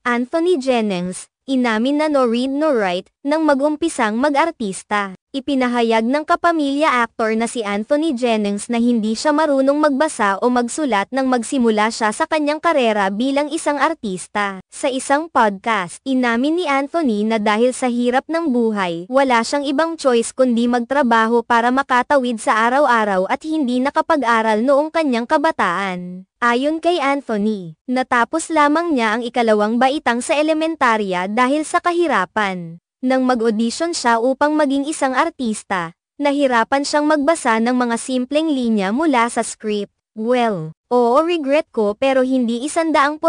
Anthony Jennings, inamin na no read no write nang mag-umpisang mag-artista. Ipinahayag ng kapamilya actor na si Anthony Jennings na hindi siya marunong magbasa o magsulat nang magsimula siya sa kanyang karera bilang isang artista. Sa isang podcast, inamin ni Anthony na dahil sa hirap ng buhay, wala siyang ibang choice kundi magtrabaho para makatawid sa araw-araw at hindi nakapag-aral noong kanyang kabataan. Ayon kay Anthony, natapos lamang niya ang ikalawang baitang sa elementarya dahil sa kahirapan. Nang mag-audition siya upang maging isang artista, nahirapan siyang magbasa ng mga simpleng linya mula sa script. Well, oo, regret ko pero hindi 100%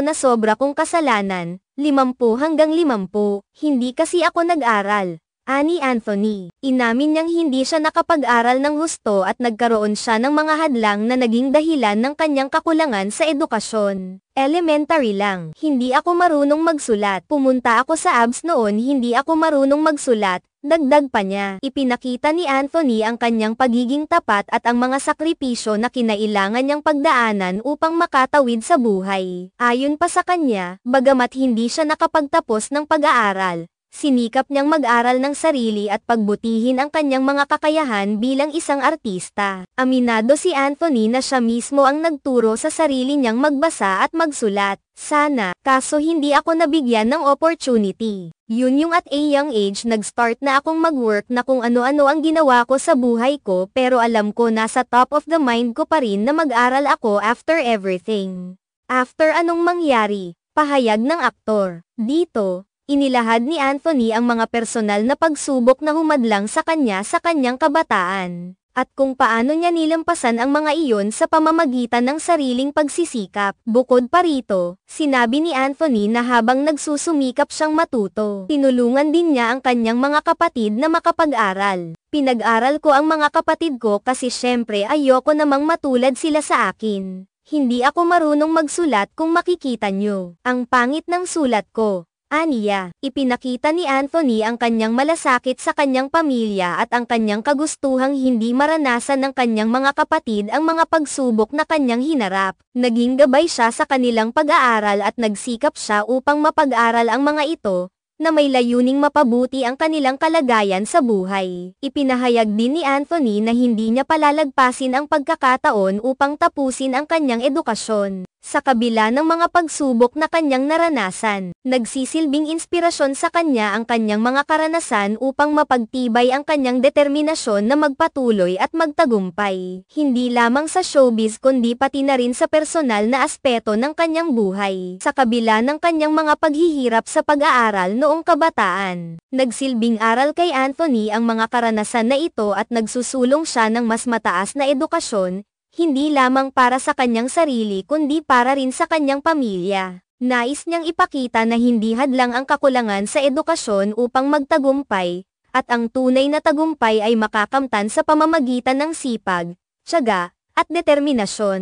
na sobra kong kasalanan, 50-50, hindi kasi ako nag-aral. Ani Anthony, inamin niyang hindi siya nakapag-aral ng husto at nagkaroon siya ng mga hadlang na naging dahilan ng kanyang kakulangan sa edukasyon. Elementary lang, hindi ako marunong magsulat. Pumunta ako sa ABS noon, hindi ako marunong magsulat. Dagdag pa niya, ipinakita ni Anthony ang kanyang pagiging tapat at ang mga sakripisyo na kinailangan niyang pagdaanan upang makatawid sa buhay. Ayon pa sa kanya, bagamat hindi siya nakapagtapos ng pag-aaral, sinikap niyang mag-aral ng sarili at pagbutihin ang kanyang mga kakayahan bilang isang artista. Aminado si Anthony na siya mismo ang nagturo sa sarili niyang magbasa at magsulat. Sana, kaso hindi ako nabigyan ng opportunity. Yun yung at a young age nag-start na akong mag-work na kung ano-ano ang ginawa ko sa buhay ko pero alam ko nasa top of the mind ko pa rin na mag-aral ako after everything. After anong mangyari, pahayag ng aktor. Dito, inilahad ni Anthony ang mga personal na pagsubok na humadlang sa kanya sa kanyang kabataan, at kung paano niya nilampasan ang mga iyon sa pamamagitan ng sariling pagsisikap. Bukod pa rito, sinabi ni Anthony na habang nagsusumikap siyang matuto, tinulungan din niya ang kanyang mga kapatid na makapag-aral. Pinag-aral ko ang mga kapatid ko kasi syempre ayoko namang matulad sila sa akin. Hindi ako marunong magsulat kung makikita nyo. Ang pangit ng sulat ko. Aniya, ipinakita ni Anthony ang kanyang malasakit sa kanyang pamilya at ang kanyang kagustuhang hindi maranasan ng kanyang mga kapatid ang mga pagsubok na kanyang hinarap. Naging gabay siya sa kanilang pag-aaral at nagsikap siya upang mapag-aral ang mga ito, na may layuning mapabuti ang kanilang kalagayan sa buhay. Ipinahayag din ni Anthony na hindi niya palalagpasin ang pagkakataon upang tapusin ang kanyang edukasyon. Sa kabila ng mga pagsubok na kanyang naranasan, nagsisilbing inspirasyon sa kanya ang kanyang mga karanasan upang mapagtibay ang kanyang determinasyon na magpatuloy at magtagumpay. Hindi lamang sa showbiz kundi pati na rin sa personal na aspeto ng kanyang buhay. Sa kabila ng kanyang mga paghihirap sa pag-aaral noong kabataan, nagsilbing aral kay Anthony ang mga karanasan na ito at nagsusulong siya ng mas mataas na edukasyon, hindi lamang para sa kanyang sarili kundi para rin sa kanyang pamilya. Nais niyang ipakita na hindi hadlang ang kakulangan sa edukasyon upang magtagumpay, at ang tunay na tagumpay ay makakamtan sa pamamagitan ng sipag, tiyaga, at determinasyon.